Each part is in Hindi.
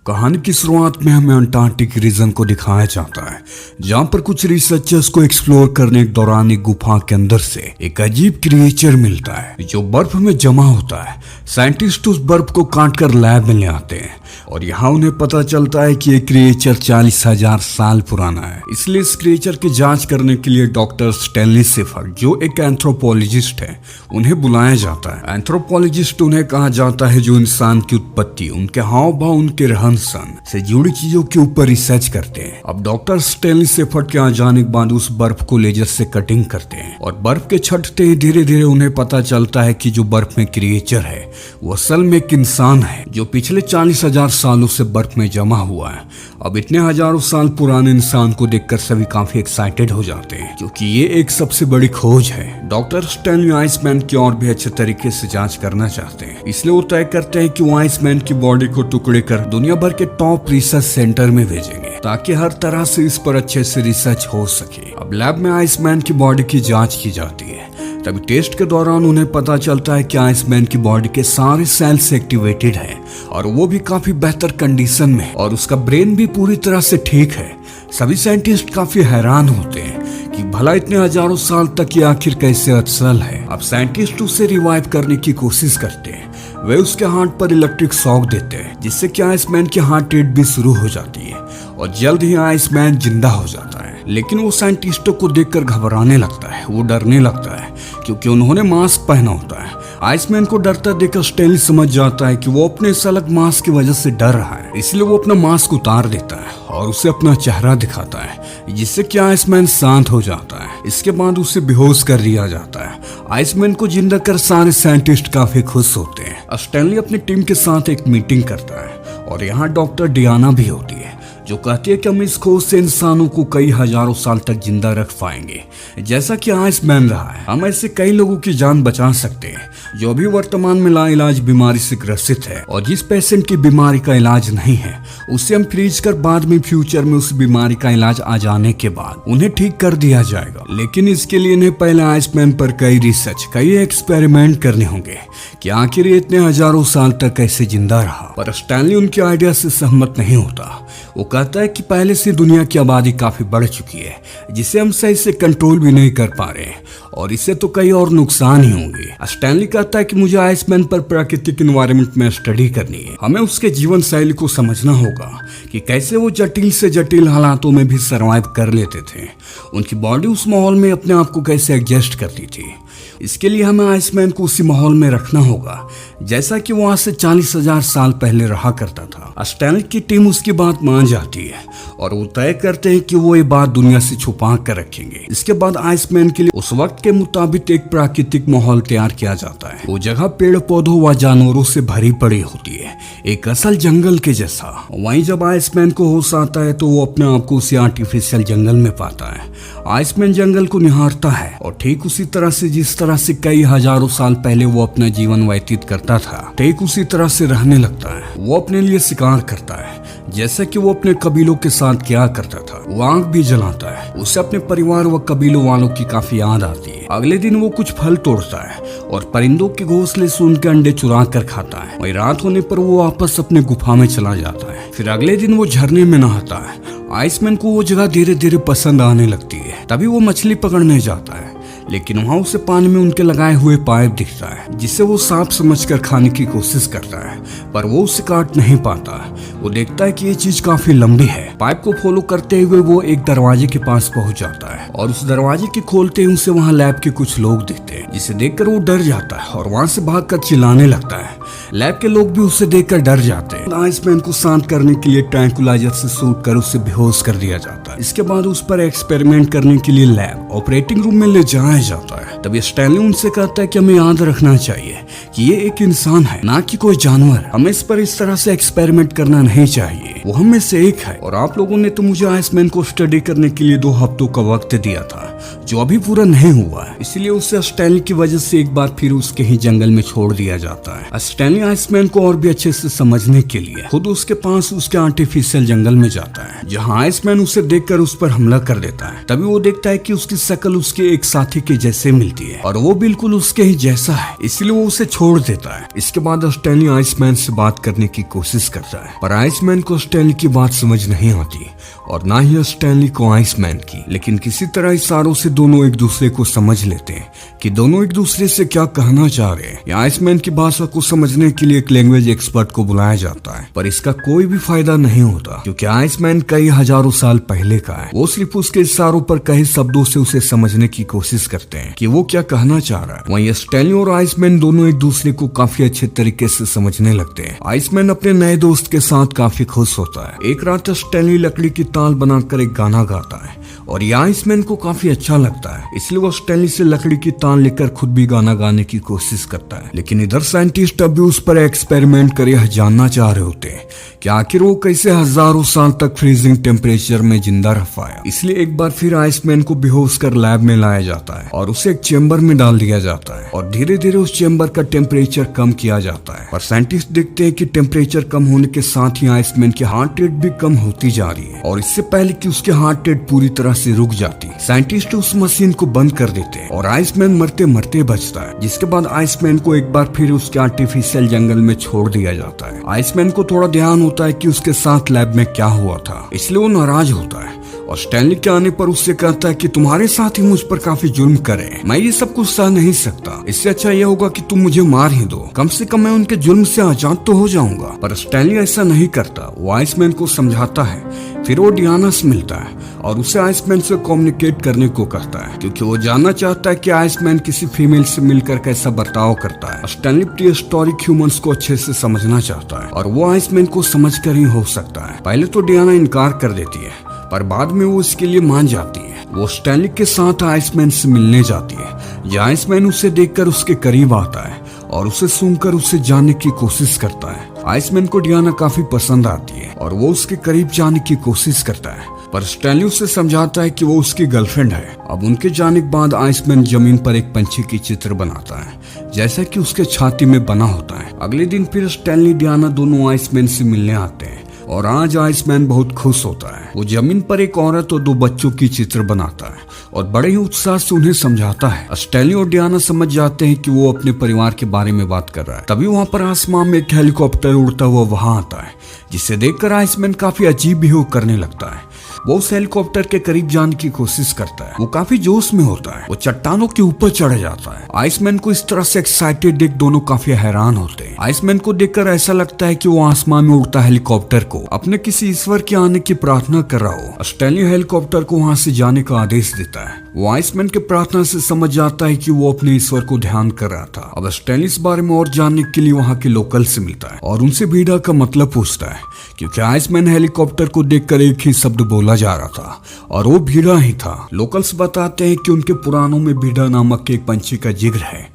कहानी की शुरुआत में हमें अंटार्कटिक रीजन को दिखाया जाता है, जहाँ पर कुछ रिसर्चर्स को एक्सप्लोर करने के दौरान एक गुफा के अंदर से एक अजीब क्रिएचर मिलता है जो बर्फ में जमा होता है। साइंटिस्ट उस बर्फ को काट कर लैब में ले आते हैं और यहाँ उन्हें पता चलता है कि ये क्रिएचर 40,000 साल पुराना है। इसलिए इस क्रिएचर की जांच करने के लिए डॉक्टर स्टैनली शेफर्ड, जो एक एंथ्रोपोलॉजिस्ट है, उन्हें बुलाया जाता है। एंथ्रोपोलॉजिस्ट उन्हें कहा जाता है जो इंसान की उत्पत्ति, उनके हाव भाव, उनके रहन सहन से जुड़ी चीजों के ऊपर रिसर्च करते हैं। अब डॉक्टर स्टैनली शेफर्ड के यहाँ जाने के बाद उस बर्फ को लेजर से कटिंग करते हैं और बर्फ के छटते ही धीरे धीरे उन्हें पता चलता है कि जो बर्फ में क्रिएचर है वो असल में एक इंसान है जो पिछले 40,000 सालों से बर्फ में जमा हुआ है। अब इतने हजारों साल पुराने इंसान को देखकर सभी काफी एक्साइटेड हो जाते हैं क्योंकि ये एक सबसे बड़ी खोज है। डॉक्टर स्टैनली आइसमैन की और भी अच्छे तरीके से जांच करना चाहते हैं, इसलिए वो तय करते हैं कि वो आइसमैन की बॉडी को टुकड़े कर दुनिया भर के टॉप रिसर्च सेंटर में भेजेंगे ताकि हर तरह से इस पर अच्छे से रिसर्च हो सके। अब लैब में आइसमैन की बॉडी की जांच की जाती है। तभी टेस्ट के दौरान उन्हें पता चलता है कि आइसमैन की बॉडी के सारे सेल्स एक्टिवेटेड है और वो भी काफी बेहतर कंडीशन में, और उसका ब्रेन भी पूरी तरह से ठीक है। सभी साइंटिस्ट काफी हैरान होते हैं कि भला इतने हजारों साल तक ये आखिर कैसे असल है। अब साइंटिस्ट उसे रिवाइव करने की कोशिश करते हैं। वे उसके हार्ट पर इलेक्ट्रिक शॉक देते हैं जिससे कि आइसमैन की हार्ट रेट भी शुरू हो जाती है और जल्द ही आइसमैन जिंदा हो जाता है। लेकिन वो साइंटिस्टों को देखकर घबराने लगता है, वो डरने लगता है क्योंकि उन्होंने मास्क पहना होता है। आइसमैन को डरता देखकर स्टैनली समझ जाता है कि वो अपने सलग मास्क की वजह से डर रहा है, इसलिए वो अपना मास्क उतार देता है और उसे अपना चेहरा दिखाता है जिससे कि आइसमैन शांत हो जाता है। इसके बाद उसे बेहोश कर दिया जाता है। आइसमैन को जिंदा कर सारे साइंटिस्ट काफी खुश होते हैं। स्टैनली अपनी टीम के साथ एक मीटिंग करता है और यहाँ डॉक्टर डियाना भी होती है जो कहती है कि हम इस खोज से इंसानों को कई हजारों साल तक जिंदा रख पाएंगे जैसा कि आइसमैन रहा है। हम ऐसे कई लोगों की जान बचा सकते हैं जो अभी वर्तमान में लाइलाज बीमारी से ग्रसित है, और जिस पेशेंट की बीमारी का इलाज नहीं है उसे हम फ्रीज कर बाद में फ्यूचर में उस बीमारी का इलाज आ जाने के बाद उन्हें ठीक कर दिया जाएगा। लेकिन इसके लिए इन्हें पहले आइसमैन पर कई रिसर्च, कई एक्सपेरिमेंट करने होंगे कि आखिर ये इतने हजारों साल तक कैसे जिंदा रहा। पर स्टैनली उनके आइडिया से सहमत नहीं होता। वो कहता है कि पहले से दुनिया की आबादी काफी बढ़ चुकी है जिसे हम सही से कंट्रोल भी नहीं कर पा रहे और इससे तो कई और नुकसान ही होंगे। स्टैनली कहता है कि मुझे आइसमैन पर प्राकृतिक एनवायरनमेंट में स्टडी करनी है। हमें उसके जीवन शैली को समझना होगा कि कैसे वो जटिल से जटिल हालातों में भी सरवाइव कर लेते थे। उनकी बॉडी उस माहौल में अपने आप को कैसे एडजस्ट करती थी। इसके लिए हमें आइसमैन को उसी माहौल में रखना होगा जैसा कि वो आज से 40,000 साल पहले रहा करता था। स्टैनली की टीम उसकी बात मान जाती है और वो तय करते हैं कि वो ये बात दुनिया से छुपा कर रखेंगे। इसके बाद आइसमैन के लिए उस वक्त के मुताबिक एक प्राकृतिक माहौल तैयार किया जाता है। वो जगह पेड़ पौधों व जानवरों से भरी पड़ी होती है, एक असल जंगल के जैसा। वहीं जब आइसमैन को होश आता है तो वो अपने आप को उसी आर्टिफिशियल जंगल में पाता है। आइसमैन जंगल को निहारता है और ठीक उसी तरह से जिस तरह से कई हजारों साल पहले वो अपना जीवन व्यतीत करता था, ठीक उसी तरह से रहने लगता है। वो अपने लिए शिकार करता है जैसा कि वो अपने कबीलों के साथ क्या करता था। वो आग भी जलाता है। उसे अपने परिवार व कबीलों वालों की काफी याद आती है। अगले दिन वो कुछ फल तोड़ता है और परिंदों के घोंसले से उनके अंडे चुरा कर खाता है। वही रात होने पर वो वापस अपने गुफा में चला जाता है। फिर अगले दिन वो झरने में नहाता है। आइसमैन को वो जगह धीरे धीरे पसंद आने लगती है। तभी वो मछली पकड़ने जाता है, लेकिन वहाँ उसे पानी में उनके लगाए हुए पाइप दिखता है जिसे वो सांप समझकर खाने की कोशिश करता है, पर वो उसे काट नहीं पाता। वो देखता है कि ये चीज काफी लंबी है। पाइप को फॉलो करते हुए वो एक दरवाजे के पास पहुंच जाता है और उस दरवाजे के खोलते ही उसे वहाँ लैब के कुछ लोग दिखते हैं जिसे देखकर वो डर जाता है और वहाँ से भागकर चिल्लाने लगता है। लैब के लोग भी उसे देखकर डर जाते हैं। आइसमैन को शांत करने के लिए ट्रैंकुलाइजर से शूट कर उसे बेहोश कर दिया जाता है। इसके बाद उस पर एक्सपेरिमेंट करने के लिए लैब ऑपरेटिंग रूम में ले जाया जाता है। तभी स्टैनली उनसे कहता है कि हमें याद रखना चाहिए कि ये एक इंसान है, ना कि कोई जानवर। हमें इस पर इस तरह से एक्सपेरिमेंट करना नहीं चाहिए। वो हम में से एक है और आप लोगों ने तो मुझे आइसमैन को स्टडी करने के लिए 2 हफ्तों का वक्त दिया था जो अभी पूरा नहीं हुआ है। इसलिए उसे स्टैनली की वजह से एक बार फिर उसके ही जंगल में छोड़ दिया जाता है। स्टैनली आइसमैन को और भी अच्छे से समझने के लिए खुद उसके पास उसके आर्टिफिशियल जंगल में जाता है, जहाँ आइसमैन उसे देखकर उस पर हमला कर देता है। तभी वो देखता है कि उसकी शक्ल उसके एक साथी के जैसे मिलती है और वो बिल्कुल उसके ही जैसा है, इसलिए वो उसे छोड़ देता है। इसके बाद स्टैनली आइसमैन से बात करने की कोशिश करता है, पर आइसमैन को स्टैनली की बात समझ नहीं आती और ना ही स्टैनली को आइसमैन की। लेकिन किसी तरह इशारों से दोनों एक दूसरे को समझ लेते हैं कि दोनों एक दूसरे से क्या कहना चाह रहे हैं। आइसमैन की भाषा को समझने के लिए एक लैंग्वेज एक्सपर्ट को बुलाया जाता है, पर इसका कोई भी फायदा नहीं होता क्योंकि आइसमैन कई हजारों साल पहले का है। वो सिर्फ उसके इशारों पर कहे शब्दों से उसे समझने की कोशिश करते हैं कि वो क्या कहना चाह रहा है। वहीं स्टैनली और आइसमैन दोनों एक दूसरे को काफी अच्छे तरीके से समझने लगते हैं। आइसमैन अपने नए दोस्त के साथ काफी खुश होता है। एक रात स्टैनली लकड़ी की ताल बनाकर एक गाना गाता है और ये आइसमैन को काफी अच्छा लगता है, इसलिए वो स्टैनली से लकड़ी की ताल लेकर खुद भी गाना गाने की कोशिश करता है। लेकिन इधर साइंटिस्ट अब भी उस पर एक्सपेरिमेंट कर यह जानना चाह रहे होते हैं कि आखिर वो कैसे हजारों साल तक फ्रीजिंग टेम्परेचर में जिंदा रह पाया। इसलिए एक बार फिर आइसमैन को बेहोश कर लैब में लाया जाता है और उसे एक चेम्बर में डाल दिया जाता है और धीरे धीरे उस चेम्बर का टेम्परेचर कम किया जाता है। और साइंटिस्ट देखते हैं कि टेम्परेचर कम होने के साथ ही आइसमैन की हार्ट रेट भी कम होती जा रही है और इससे पहले कि उसकी हार्ट रेट पूरी तरह से रुक जाती, साइंटिस्ट उस मशीन को बंद कर देते हैं और आइसमैन मरते मरते बचता है। जिसके बाद आइसमैन को एक बार फिर उसके आर्टिफिशियल जंगल में छोड़ दिया जाता है। आइसमैन को थोड़ा ध्यान होता है कि उसके साथ लैब में क्या हुआ था, इसलिए वो नाराज होता है और स्टैनली के आने पर उससे कहता है कि तुम्हारे साथ ही मुझ पर काफी जुल्म करे, मैं ये सब कुछ सह नहीं सकता, इससे अच्छा यह होगा कि तुम मुझे मार ही दो, कम से कम मैं उनके जुल्म से आजाद तो हो जाऊंगा। पर स्टैनली ऐसा नहीं करता, वो आइसमैन को समझाता है। फिर वो डियाना से मिलता है और उसे आइसमैन से कम्युनिकेट करने को कहता है क्योंकि वो जानना चाहता है कि आइसमैन किसी फीमेल से मिलकर कैसा बर्ताव करता है। स्टैनली प्रीहिस्टोरिक ह्यूमंस को अच्छे से समझना चाहता है और वो आइसमैन को समझकर ही हो सकता है। पहले तो डियाना इनकार कर देती है पर बाद में वो इसके लिए मान जाती है। वो स्टैनली के साथ आइसमैन से मिलने जाती है जहाँ आइसमैन उसे देखकर उसके करीब आता है और उसे सूंघकर उसे जानने की कोशिश करता है। आइसमैन को डियाना काफी पसंद आती है और वो उसके करीब जाने की कोशिश करता है, पर स्टैनली उसे समझाता है कि वो उसकी गर्लफ्रेंड है। अब उनके जाने के बाद आइसमैन जमीन पर एक पंछी की चित्र बनाता है जैसा कि उसके छाती में बना होता है। अगले दिन फिर स्टैनली डियाना दोनों आइसमैन से मिलने आते हैं और आज आइसमैन बहुत खुश होता है। वो जमीन पर एक औरत और 2 बच्चों की चित्र बनाता है और बड़े ही उत्साह से उन्हें समझाता है। स्टैनली और डियाना समझ जाते हैं कि वो अपने परिवार के बारे में बात कर रहा है। तभी वहाँ पर आसमान में एक हेलीकॉप्टर उड़ता हुआ वहां आता है जिसे देखकर आइसमैन काफी अजीब बिहेव करने लगता है। वो उस हेलीकॉप्टर के करीब जाने की कोशिश करता है। वो काफी जोश में होता है, वो चट्टानों के ऊपर चढ़ जाता है। आइसमैन को इस तरह से एक्साइटेड देख दोनों काफी हैरान होते हैं। आइसमैन को देखकर ऐसा लगता है कि वो आसमान में उड़ता हेलीकॉप्टर को अपने किसी ईश्वर के आने की प्रार्थना कर रहा हो। स्टैनली हेलीकॉप्टर को वहाँ से जाने का आदेश देता है। वो आइसमैन के प्रार्थना से समझ जाता है कि वो अपने ईश्वर को ध्यान कर रहा था। अब स्टैनली इस बारे में और जानने के लिए वहाँ के लोकल से मिलता है और उनसे भीड़ा का मतलब पूछता है क्योंकि आइसमैन हेलीकॉप्टर को देखकर एक ही शब्द बोला जा रहा था और वो भीड़ा ही था। लोकल्स बताते हैं कि उनके पुराणों में भीड़ा नामक एक पंछी का जिक्र है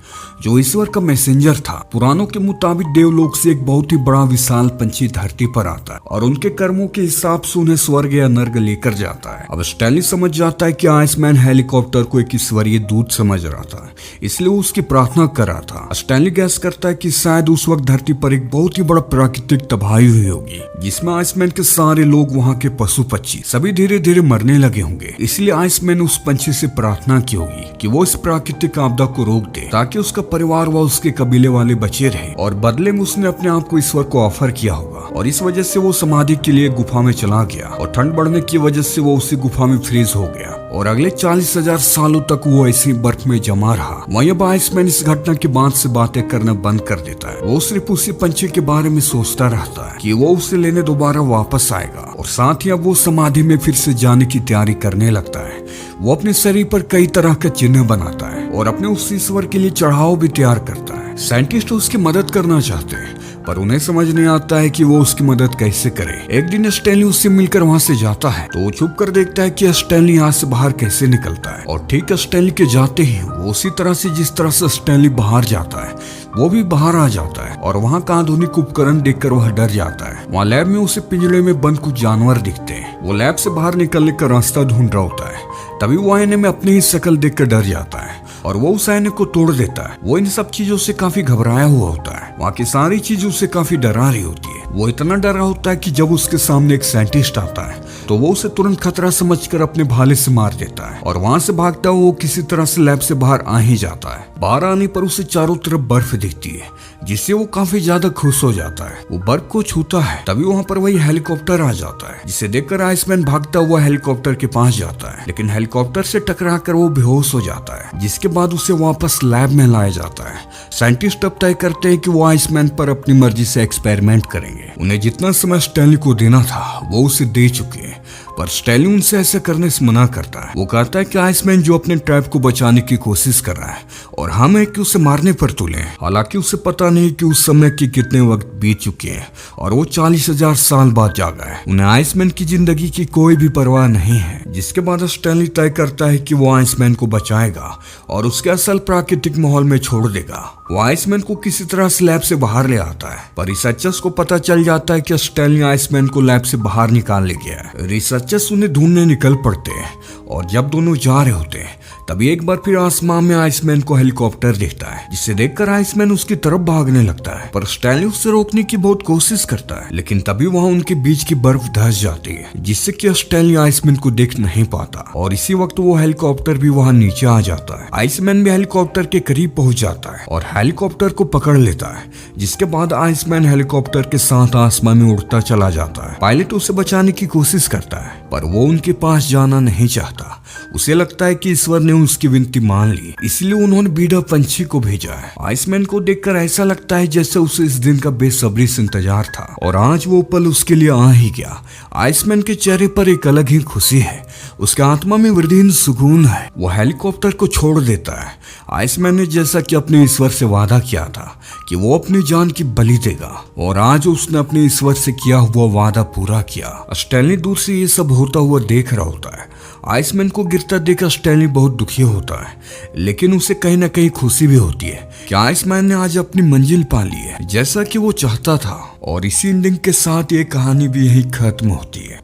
जो ईश्वर का मैसेंजर था। पुराणों के मुताबिक देवलोक से एक बहुत ही बड़ा विशाल पंछी धरती पर आता है और उनके कर्मों के हिसाब से उन्हें स्वर्ग या नर्क लेकर जाता है। अब स्टैनली समझ जाता है कि आइसमैन हेलीकॉप्टर को एक ईश्वरीय दूत समझ रहा था, इसलिए वो उसकी प्रार्थना कर रहा था। स्टैनली गैस करता है कि शायद उस वक्त धरती पर एक बहुत ही बड़ा प्राकृतिक तबाही हुई होगी जिसमें आइसमैन के सारे लोग, वहाँ के पशु पक्षी सभी धीरे धीरे मरने लगे होंगे। इसलिए आइसमैन उस पंछी से प्रार्थना की होगी कि वो इस प्राकृतिक आपदा को रोक दे ताकि उसका परिवार व उसके कबीले वाले बचे रहे, और बदले में उसने अपने आप को ईश्वर को ऑफर किया होगा और इस वजह से वो समाधि के लिए गुफा में चला गया और ठंड बढ़ने की वजह से वो उसी गुफा में फ्रीज हो गया और अगले 40,000 सालों तक वो ऐसी बर्फ में जमा रहा। वहीं अब आइसमैन इस घटना के बाद से बातें करना बंद कर देता है। वो सिर्फ उसी पंछी के बारे में सोचता रहता है कि वो उसे लेने दोबारा वापस आएगा और साथ ही अब वो समाधि में फिर से जाने की तैयारी करने लगता है। वो अपने शरीर पर कई तरह का चिन्ह बनाता है और अपने उस ईश्वर के लिए चढ़ाव भी तैयार करता है। साइंटिस्ट उसकी मदद करना चाहते हैं पर उन्हें समझ नहीं आता है कि वो उसकी मदद कैसे करे। एक दिन स्टैनली उससे मिलकर वहाँ से जाता है तो वो छुप कर देखता है कि स्टैनली यहाँ से बाहर कैसे निकलता है और ठीक स्टैनली के जाते ही वो उसी तरह से जिस तरह से स्टैनली बाहर जाता है वो भी बाहर आ जाता है और वहाँ का आधुनिक उपकरण देखकर वह डर जाता है। वहाँ लैब में उसे पिंजरे में बंद कुछ जानवर दिखते हैं। वो लैब से बाहर निकलने का रास्ता ढूंढ रहा होता है, तभी वो आईने में अपनी ही शक्ल देखकर डर जाता है और वो उस आईने को तोड़ देता है। वो इन सब चीजों से काफी घबराया हुआ होता है, वहाँ की सारी चीजें उसे काफी डरा रही होती है। वो इतना डरा होता है कि जब उसके सामने एक साइंटिस्ट आता है तो तो वो उसे तुरंत खतरा समझकर अपने भाले से मार देता है और वहां से भागता हुआ वो किसी तरह से लैब से बाहर आ ही जाता है। बाहर आने पर उसे चारों तरफ बर्फ दिखती है, जिससे वो काफी ज्यादा खुश हो जाता है। वो बर्फ को छूता है, तभी वहाँ पर वही हेलीकॉप्टर आ जाता है, जिसे देखकर आइसमैन भागता हुआ हेलीकॉप्टर के पास जाता है, लेकिन हेलीकॉप्टर से टकराकर वो बेहोश हो जाता है, जिसके बाद उसे वापस लैब में लाया जाता है। साइंटिस्ट अब तय करते हैं कि वो आइसमैन पर अपनी मर्जी से एक्सपेरिमेंट करेंगे। उन्हें जितना समय स्टैनली को देना था वो उसे दे चुके हैं, पर स्टैनली उनसे ऐसा करने से मना करता है। वो कहता है कि आइसमैन जो अपने ट्रैप को बचाने की कोशिश कर रहा है और हम है कि उसे मारने पर तुले। हालांकि उसे पता नहीं कि उस समय के कितने वक्त बीत चुके हैं और वो 40,000 साल बाद जागा है। उन्हें आइसमैन की जिंदगी की कोई भी परवाह नहीं है, जिसके बाद स्टैनली तय करता है कि वो आइसमैन को बचाएगा और उसके असल प्राकृतिक माहौल में छोड़ देगा। वो आइसमैन को किसी तरह से लैब से बाहर ले आता है, पर रिसर्चर्स को पता चल जाता है कि स्टैनली आइसमैन को लैब से बाहर निकाल ले गया है। रिसर्चर्स उन्हें ढूंढने निकल पड़ते हैं और जब दोनों जा रहे होते हैं तभी एक बार फिर आसमान में आइसमैन को हेलीकॉप्टर दिखता है, जिसे देखकर आइसमैन उसकी तरफ भागने लगता है, पर स्टैनली उससे रोकने की बहुत कोशिश करता है, लेकिन तभी वहाँ उनके बीच की बर्फ धंस जाती है, जिससे कि स्टैनली आइसमैन को देख नहीं पाता और इसी वक्त वो हेलीकॉप्टर भी वहाँ नीचे आ जाता है। आइसमैन भी हेलीकॉप्टर के करीब पहुंच जाता है और हेलीकॉप्टर को पकड़ लेता है, जिसके बाद आइसमैन हेलीकॉप्टर के साथ आसमान में उड़ता चला जाता है। पायलट उसे बचाने की कोशिश करता है, पर वो उनके पास जाना नहीं चाहता। उसे लगता है कि ईश्वर ने उसकी विनती मान ली, इसलिए उन्होंने बीड़ा पंछी को भेजा है। आइसमैन को देखकर ऐसा लगता है जैसे उसे इस दिन का बेसब्री से इंतजार था और आज वो पल उसके लिए आ ही गया। आइसमैन के चेहरे पर एक अलग ही खुशी है, उसके आत्मा में वृद्धिहीन सुकून है। वो हेलीकॉप्टर को छोड़ देता है। आइसमैन ने जैसा कि अपने ईश्वर से वादा किया था कि वो अपनी जान की बलि देगा और आज उसने अपने ईश्वर से किया हुआ वादा पूरा किया। स्टैनली दूर से ये सब होता हुआ देख रहा होता है। आइसमैन को गिरता देखकर स्टैनली बहुत दुखी होता है, लेकिन उसे कहीं ना कहीं खुशी भी होती है कि आइसमैन ने आज अपनी मंजिल पा ली है, जैसा कि वो चाहता था। और इसी एंडिंग के साथ ये कहानी भी यहीं खत्म होती है।